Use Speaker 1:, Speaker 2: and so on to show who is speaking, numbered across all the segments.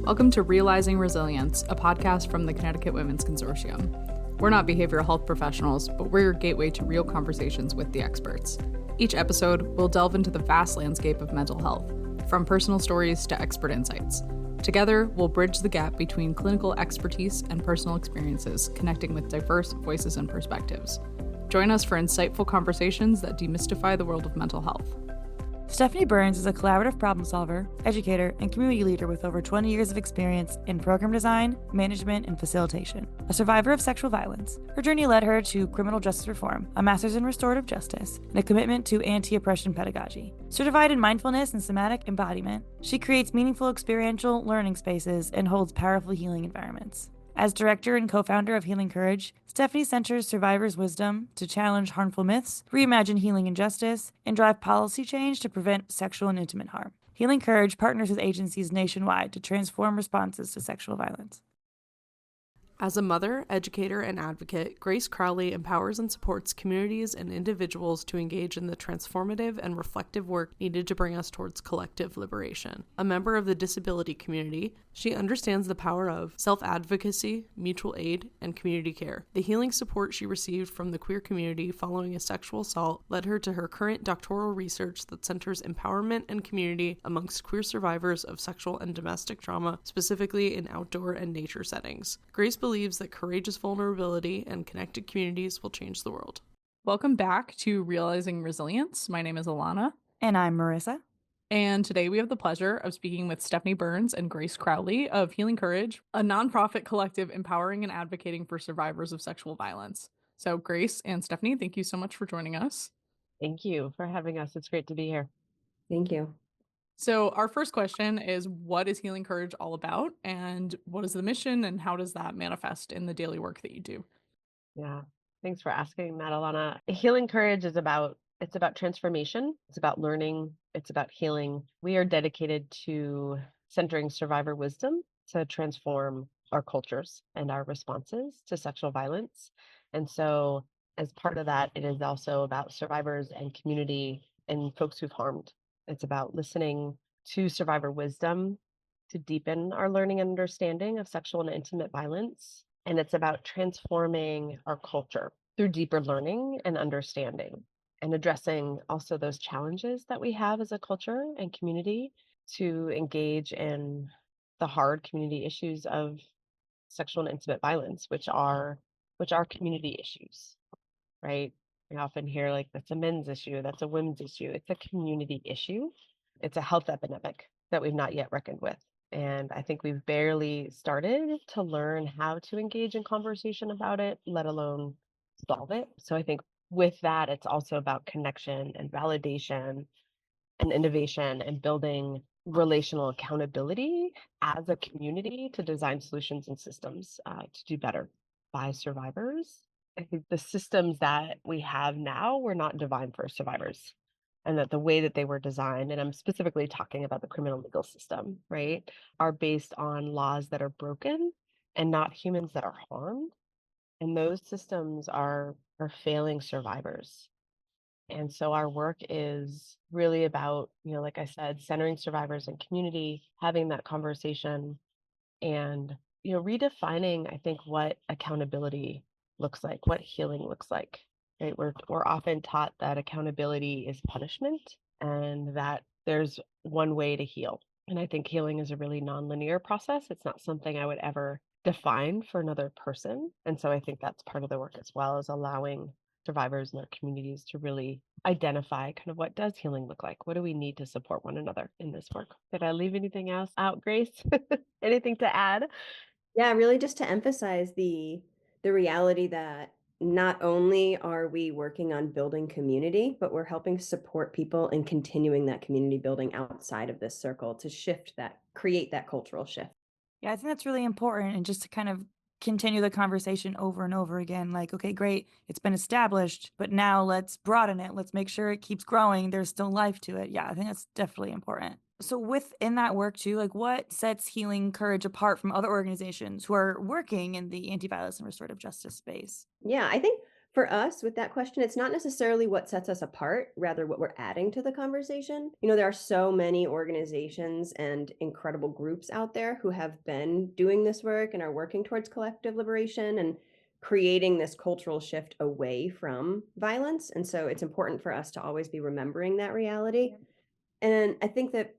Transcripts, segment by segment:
Speaker 1: Welcome to Realizing Resilience, a podcast from the Connecticut Women's Consortium. We're not behavioral health professionals, but we're your gateway to real conversations with the experts. Each episode, we'll delve into the vast landscape of mental health, from personal stories to expert insights. Together, we'll bridge the gap between clinical expertise and personal experiences, connecting with diverse voices and perspectives. Join us for insightful conversations that demystify the world of mental health.
Speaker 2: Stephanie Burns is a collaborative problem solver, educator, and community leader with over 20 years of experience in program design, management, and facilitation. A survivor of sexual violence, her journey led her to criminal justice reform, a master's in restorative justice, and a commitment to anti-oppression pedagogy. Certified in mindfulness and somatic embodiment, she creates meaningful experiential learning spaces and holds powerful healing environments. As director and co-founder of Healing Courage, Stephanie centers survivors' wisdom to challenge harmful myths, reimagine healing and justice, and drive policy change to prevent sexual and intimate harm. Healing Courage partners with agencies nationwide to transform responses to sexual violence.
Speaker 3: As a mother, educator, and advocate, Grace Crowley empowers and supports communities and individuals to engage in the transformative and reflective work needed to bring us towards collective liberation. A member of the disability community, she understands the power of self-advocacy, mutual aid, and community care. The healing support she received from the queer community following a sexual assault led her to her current doctoral research that centers empowerment and community amongst queer survivors of sexual and domestic trauma, specifically in outdoor and nature settings. Grace believes that courageous vulnerability and connected communities will change the world.
Speaker 1: Welcome back to Realizing Resilience. My name is Alana.
Speaker 2: And I'm Marisa.
Speaker 1: And today we have the pleasure of speaking with Stephanie Burns and Grace Crowley of Healing Courage, a nonprofit collective empowering and advocating for survivors of sexual violence. So Grace and Stephanie, thank you so much for joining us.
Speaker 4: Thank you for having us. It's great to be here.
Speaker 5: Thank you.
Speaker 1: So our first question is, what is Healing Courage all about? And what is the mission and how does that manifest in the daily work that you do?
Speaker 4: Yeah. Thanks for asking that, Alana. Healing Courage is about transformation. It's about learning. It's about healing. We are dedicated to centering survivor wisdom to transform our cultures and our responses to sexual violence. And so as part of that, it is also about survivors and community and folks who've harmed. It's about listening to survivor wisdom to deepen our learning and understanding of sexual and intimate violence. And it's about transforming our culture through deeper learning and understanding and addressing also those challenges that we have as a culture and community to engage in the hard community issues of sexual and intimate violence, which are community issues, right? We often hear like, that's a men's issue, that's a women's issue. It's a community issue. It's a health epidemic that we've not yet reckoned with. And I think we've barely started to learn how to engage in conversation about it, let alone solve it. So I think with that, it's also about connection and validation and innovation and building relational accountability as a community to design solutions and systems to do better by survivors. I think the systems that we have now were not designed for survivors, and that the way that they were designed, and I'm specifically talking about the criminal legal system, right, are based on laws that are broken and not humans that are harmed. And those systems are failing survivors. And so our work is really about, like I said, centering survivors and community, having that conversation, and, redefining, I think, what accountability looks like, what healing looks like, right? We're often taught that accountability is punishment and that there's one way to heal. And I think healing is a really nonlinear process. It's not something I would ever define for another person. And so I think that's part of the work as well, is allowing survivors and their communities to really identify kind of what does healing look like? What do we need to support one another in this work? Did I leave anything else out, Grace? Anything to add?
Speaker 5: Yeah, really just to emphasize the reality that not only are we working on building community, but we're helping support people in continuing that community building outside of this circle to create that cultural shift.
Speaker 2: Yeah, I think that's really important. And just to kind of continue the conversation over and over again, like, okay, great, it's been established, but now let's broaden it. Let's make sure it keeps growing. There's still life to it. Yeah, I think that's definitely important. So within that work too, like what sets Healing Courage apart from other organizations who are working in the anti-violence and restorative justice space?
Speaker 5: Yeah, I think For us, with that question, it's not necessarily what sets us apart, rather what we're adding to the conversation. There are so many organizations and incredible groups out there who have been doing this work and are working towards collective liberation and creating this cultural shift away from violence. And so it's important for us to always be remembering that reality. And I think that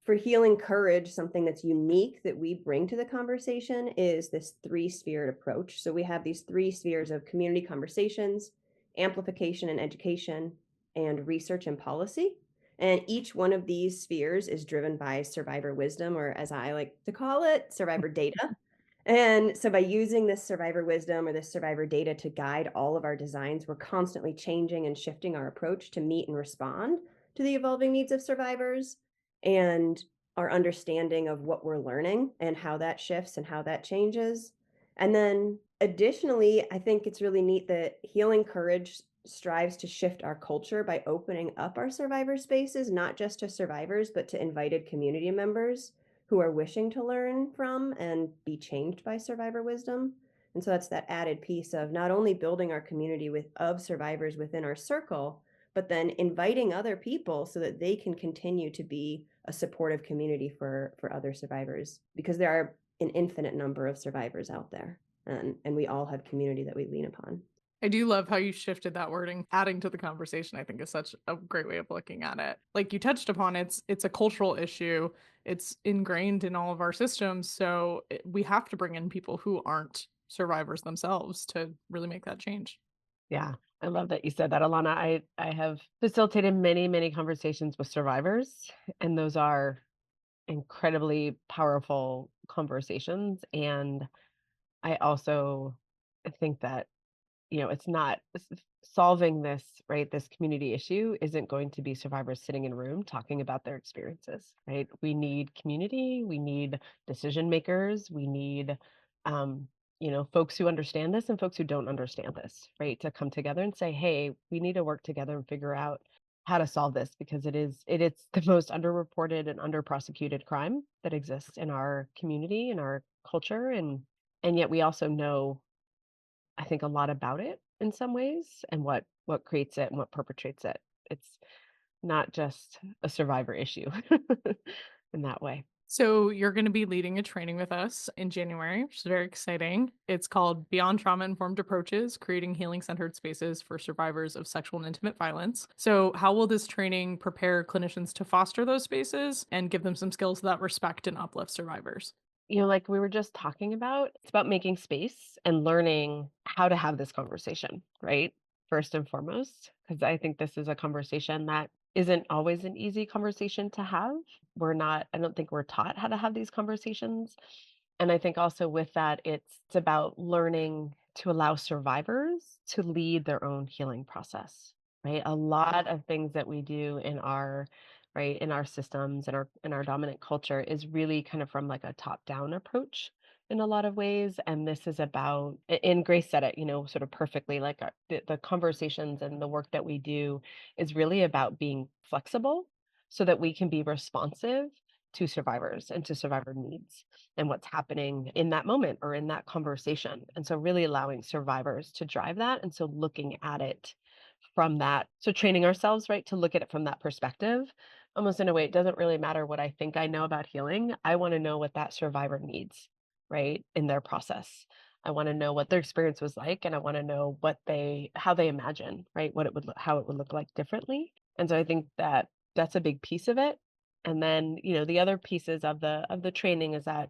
Speaker 5: for healing courage, something that's unique that we bring to the conversation is this three-sphered approach. So we have these three spheres of community conversations, amplification and education, and research and policy. And each one of these spheres is driven by survivor wisdom, or as I like to call it, survivor data. And so by using this survivor wisdom or this survivor data to guide all of our designs, we're constantly changing and shifting our approach to meet and respond to the evolving needs of survivors, and our understanding of what we're learning and how that shifts and how that changes. And then additionally, I think it's really neat that Healing Courage strives to shift our culture by opening up our survivor spaces, not just to survivors, but to invited community members who are wishing to learn from and be changed by survivor wisdom. And so that's that added piece of not only building our community of survivors within our circle, but then inviting other people so that they can continue to be a supportive community for other survivors, because there are an infinite number of survivors out there, and we all have community that we lean upon.
Speaker 1: I do love how you shifted that wording. Adding to the conversation, I think, is such a great way of looking at it. Like you touched upon, it's a cultural issue. It's ingrained in all of our systems. So we have to bring in people who aren't survivors themselves to really make that change.
Speaker 4: Yeah, I love that you said that, Alana. I have facilitated many, many conversations with survivors, and those are incredibly powerful conversations. And I also think that, it's not solving this, right? This community issue isn't going to be survivors sitting in a room talking about their experiences, right? We need community, we need decision makers, we need, folks who understand this and folks who don't understand this, right? To come together and say, hey, we need to work together and figure out how to solve this, because it is the most underreported and underprosecuted crime that exists in our community, in our culture, and yet we also know, I think, a lot about it in some ways, and what creates it and what perpetrates it. It's not just a survivor issue in that way.
Speaker 1: So you're going to be leading a training with us in January, which is very exciting. It's called Beyond Trauma-Informed Approaches, Creating Healing-Centered Spaces for Survivors of Sexual and Intimate Violence. So how will this training prepare clinicians to foster those spaces and give them some skills that respect and uplift survivors?
Speaker 4: Like we were just talking about, it's about making space and learning how to have this conversation, right? First and foremost, because I think this is a conversation that isn't always an easy conversation to have. I don't think we're taught how to have these conversations. And I think also with that, it's about learning to allow survivors to lead their own healing process, right? A lot of things that we do in our right in our systems and our dominant culture is really kind of from like a top down approach in a lot of ways, and this is about, and Grace said it, sort of perfectly, like the conversations and the work that we do is really about being flexible so that we can be responsive to survivors and to survivor needs and what's happening in that moment or in that conversation, and so really allowing survivors to drive that, and so looking at it from that, so training ourselves, right, to look at it from that perspective, almost in a way, it doesn't really matter what I think I know about healing. I want to know what that survivor needs, right, in their process. I want to know what their experience was like, and I want to know how they imagine, right, how it would look like differently. And so I think that that's a big piece of it. And then, the other pieces of the training is that,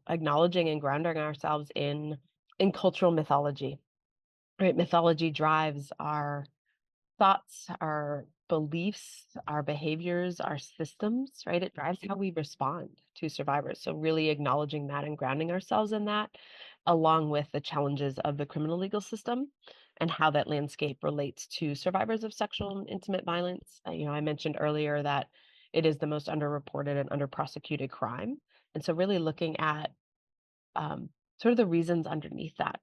Speaker 4: acknowledging and grounding ourselves in cultural mythology, right? Mythology drives our thoughts, our beliefs, our behaviors, our systems, right? It drives how we respond to survivors. So really acknowledging that and grounding ourselves in that, along with the challenges of the criminal legal system and how that landscape relates to survivors of sexual and intimate violence. I mentioned earlier that it is the most underreported and underprosecuted crime. And so really looking at sort of the reasons underneath that.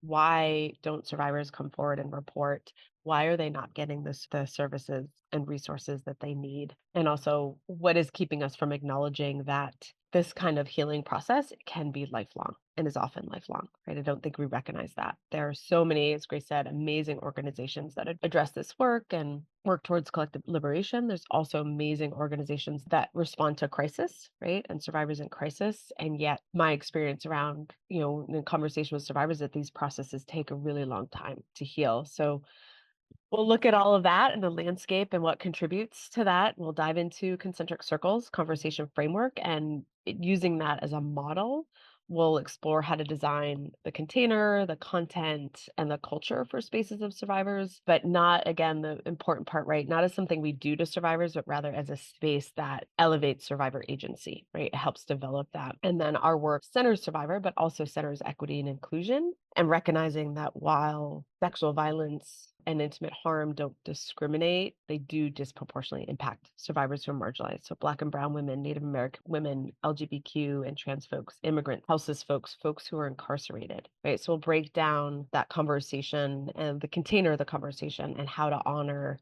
Speaker 4: Why don't survivors come forward and report? Why are they not getting the services and resources that they need? And also, what is keeping us from acknowledging that this kind of healing process can be lifelong and is often lifelong, right? I don't think we recognize that. There are so many, as Grace said, amazing organizations that address this work and work towards collective liberation. There's also amazing organizations that respond to crisis, right? And survivors in crisis. And yet my experience around, in conversation with survivors, that these processes take a really long time to heal. So we'll look at all of that and the landscape and what contributes to that. We'll dive into concentric circles, conversation framework, and using that as a model, we'll explore how to design the container, the content, and the culture for spaces of survivors, but not, again, the important part, right? Not as something we do to survivors, but rather as a space that elevates survivor agency, right? It helps develop that. And then our work centers survivor, but also centers equity and inclusion, and recognizing that while sexual violence and intimate harm don't discriminate, they do disproportionately impact survivors who are marginalized. So Black and Brown women, Native American women, LGBTQ and trans folks, immigrant, houseless folks, folks who are incarcerated, right? So we'll break down that conversation and the container of the conversation and how to honor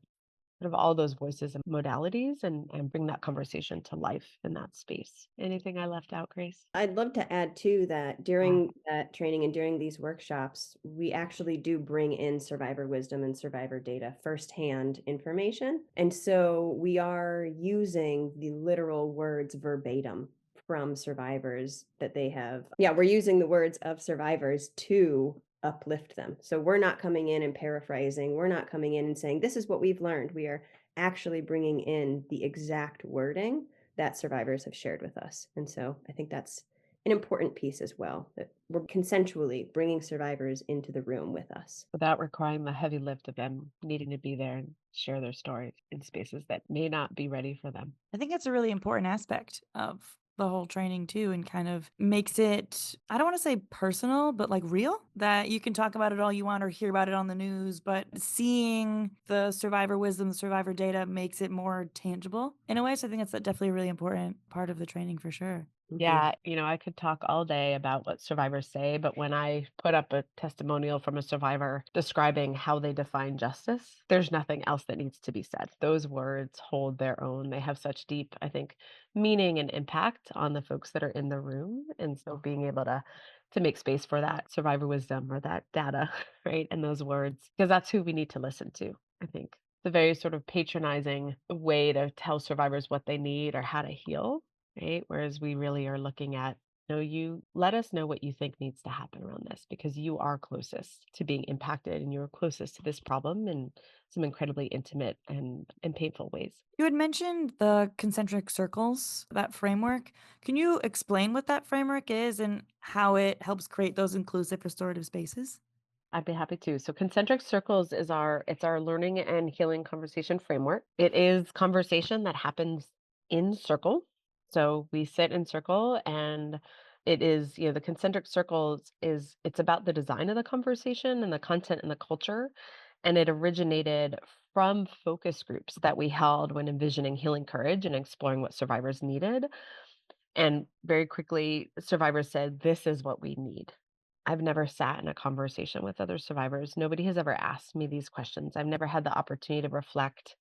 Speaker 4: sort of all those voices and modalities and bring that conversation to life in that space. Anything I left out, Grace?
Speaker 5: I'd love to add too that during that training and during these workshops, we actually do bring in survivor wisdom and survivor data, firsthand information. And so we are using the literal words verbatim from survivors that they have. Yeah, we're using the words of survivors to uplift them. So we're not coming in and paraphrasing. We're not coming in and saying, this is what we've learned. We are actually bringing in the exact wording that survivors have shared with us. And so I think that's an important piece as well, that we're consensually bringing survivors into the room with us.
Speaker 4: Without requiring the heavy lift of them needing to be there and share their stories in spaces that may not be ready for them.
Speaker 2: I think that's a really important aspect of the whole training too, and kind of makes it, I don't want to say personal, but like real, that you can talk about it all you want or hear about it on the news, but seeing the survivor wisdom, the survivor data makes it more tangible in a way. So I think that's definitely a really important part of the training for sure.
Speaker 4: Yeah, I could talk all day about what survivors say, but when I put up a testimonial from a survivor describing how they define justice, there's nothing else that needs to be said. Those words hold their own. They have such deep, I think, meaning and impact on the folks that are in the room. And so being able to make space for that survivor wisdom or that data, right? And those words, because that's who we need to listen to, I think. The very sort of patronizing way to tell survivors what they need or how to heal, right? Whereas we really are looking at, you let us know what you think needs to happen around this because you are closest to being impacted and you're closest to this problem in some incredibly intimate and painful ways.
Speaker 2: You had mentioned the concentric circles, that framework. Can you explain what that framework is and how it helps create those inclusive restorative spaces?
Speaker 4: I'd be happy to. So concentric circles is it's our learning and healing conversation framework. It is conversation that happens in circle. So we sit in circle and it is, the concentric circles it's about the design of the conversation and the content and the culture. And it originated from focus groups that we held when envisioning healing courage and exploring what survivors needed. And very quickly, survivors said, this is what we need. I've never sat in a conversation with other survivors. Nobody has ever asked me these questions. I've never had the opportunity to reflect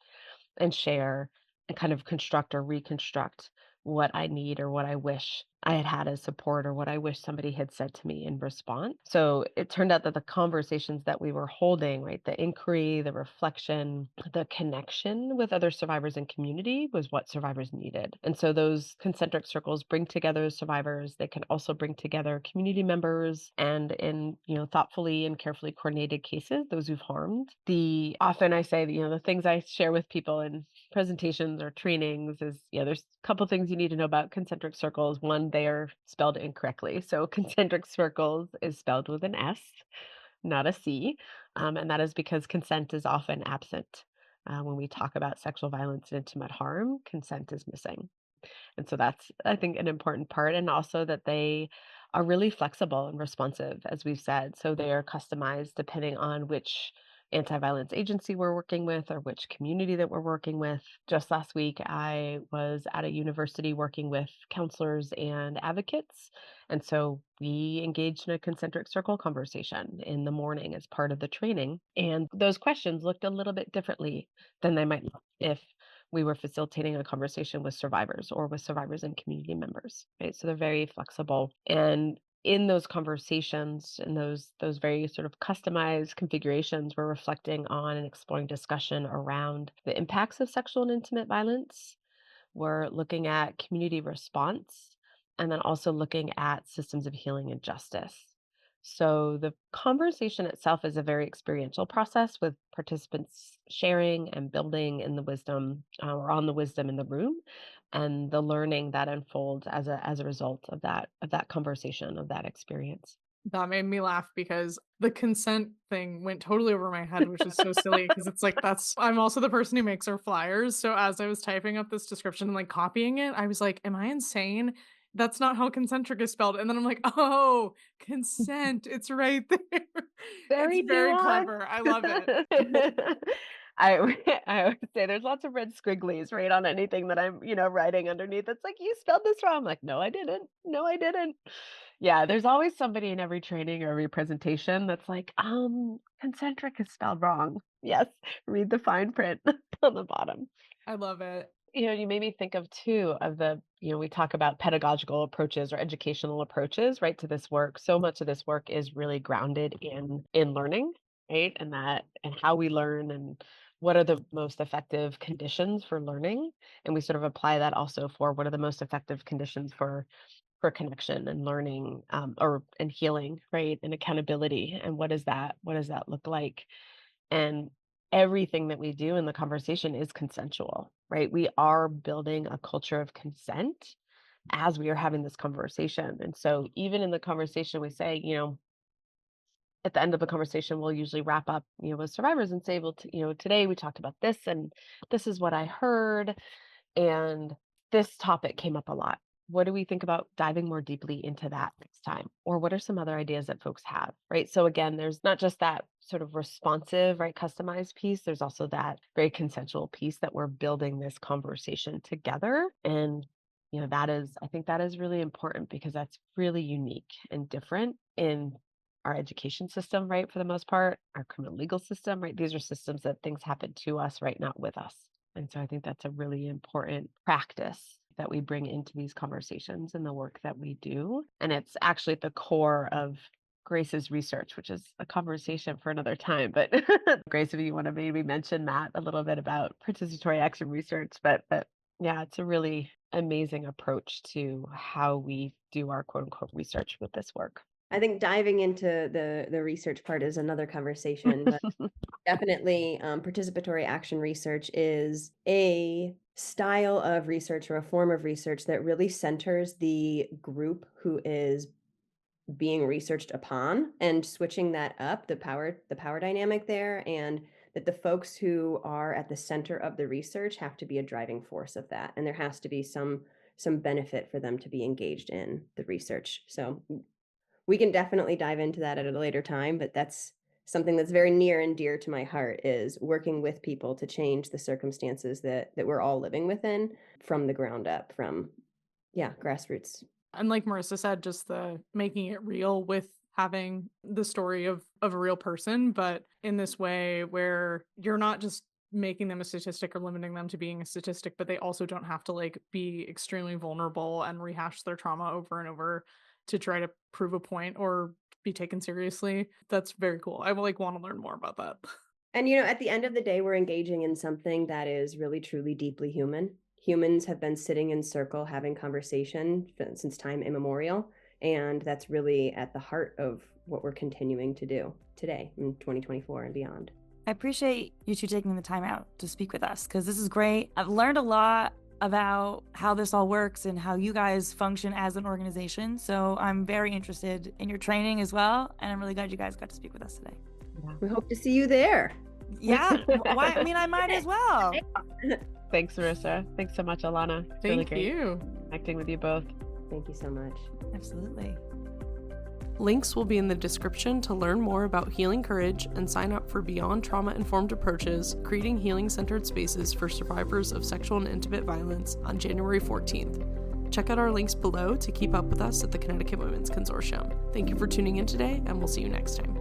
Speaker 4: and share and kind of construct or reconstruct what I need or what I wish I had had as support or what I wish somebody had said to me in response. So it turned out that the conversations that we were holding, right, the inquiry, the reflection, the connection with other survivors and community was what survivors needed. And so those concentric circles bring together survivors. They can also bring together community members and in, thoughtfully and carefully coordinated cases, those who've harmed. Often I say, the things I share with people in presentations or trainings is, there's a couple things you need to know about concentric circles. One, they are spelled incorrectly. So concentric circles is spelled with an S, not a C. And that is because consent is often absent. When we talk about sexual violence and intimate harm, consent is missing. And so that's, I think, an important part. And also that they are really flexible and responsive, as we've said. So they are customized depending on which anti-violence agency we're working with or which community that we're working with. Just last week, I was at a university working with counselors and advocates. And so we engaged in a concentric circle conversation in the morning as part of the training. And those questions looked a little bit differently than they might look if we were facilitating a conversation with survivors or with survivors and community members, right? So they're very flexible. And in those conversations and those very sort of customized configurations, we're reflecting on and exploring discussion around the impacts of sexual and intimate violence. We're looking at community response and then also looking at systems of healing and justice. So the conversation itself is a very experiential process with participants sharing and building in the wisdom or on the wisdom in the room and the learning that unfolds as a result of that conversation, of that experience.
Speaker 1: That made me laugh because the consent thing went totally over my head, which is so silly because it's like I'm also the person who makes our flyers. So as I was typing up this description and like copying it, I was like, am I insane? That's not how concentric is spelled. And then I'm like, oh, consent. It's right there.
Speaker 4: Very
Speaker 1: It's very
Speaker 4: nuanced.
Speaker 1: clever. I love it.
Speaker 4: I would say there's lots of red squigglies, right, on anything that I'm, writing underneath. It's like, you spelled this wrong. I'm like, no, I didn't. No, I didn't. Yeah, there's always somebody in every training or every presentation that's like, concentric is spelled wrong. Yes, read the fine print on the bottom.
Speaker 1: I love it.
Speaker 4: You made me think of too of we talk about pedagogical approaches or educational approaches, right, to this work. So much of this work is really grounded in learning, right? And how we learn and what are the most effective conditions for learning. And we sort of apply that also for what are the most effective conditions for connection and learning, and healing, right? And accountability. And what does that look like? And everything that we do in the conversation is consensual, right? We are building a culture of consent as we are having this conversation. And so even in the conversation, we say, at the end of the conversation, we'll usually wrap up, with survivors and say, well, today we talked about this and this is what I heard. And this topic came up a lot. What do we think about diving more deeply into that next time? Or what are some other ideas that folks have, right? So again, there's not just that sort of responsive, right, customized piece. There's also that very consensual piece that we're building this conversation together. And, I think that is really important because that's really unique and different in our education system, right? For the most part, our criminal legal system, right? These are systems that things happen to us, right? Not with us. And so I think that's a really important practice that we bring into these conversations and the work that we do. And it's actually at the core of Grace's research, which is a conversation for another time. But Grace, if you want to maybe mention that a little bit about participatory action research, but yeah, it's a really amazing approach to how we do our quote unquote research with this work.
Speaker 5: I think diving into the research part is another conversation, but definitely participatory action research is a style of research or a form of research that really centers the group who is being researched upon and switching that up, the power dynamic there, and that the folks who are at the center of the research have to be a driving force of that. And there has to be some benefit for them to be engaged in the research. So we can definitely dive into that at a later time, but that's something that's very near and dear to my heart, is working with people to change the circumstances that we're all living within from the ground up, from grassroots.
Speaker 1: And like Marisa said, just the making it real with having the story of a real person, but in this way where you're not just making them a statistic or limiting them to being a statistic, but they also don't have to like be extremely vulnerable and rehash their trauma over and over to try to prove a point or be taken seriously. That's very cool. I will want to learn more about that.
Speaker 5: And at the end of the day, we're engaging in something that is really truly deeply human. Humans have been sitting in circle having conversation since time immemorial, and that's really at the heart of what we're continuing to do today in 2024 and beyond.
Speaker 2: I appreciate you two taking the time out to speak with us because this is great. I've learned a lot about how this all works and how you guys function as an organization. So I'm very interested in your training as well. And I'm really glad you guys got to speak with us today.
Speaker 5: Yeah. We hope to see you there.
Speaker 2: Yeah. Why? I mean, I might as well.
Speaker 4: Thanks, Marisa. Thanks so much, Alana. It's really great connecting with you both.
Speaker 5: Thank you so much.
Speaker 2: Absolutely.
Speaker 3: Links will be in the description to learn more about Healing Courage and sign up for Beyond Trauma-Informed Approaches, creating healing-centered spaces for survivors of sexual and intimate violence on January 14th. Check out our links below to keep up with us at the Connecticut Women's Consortium. Thank you for tuning in today, and we'll see you next time.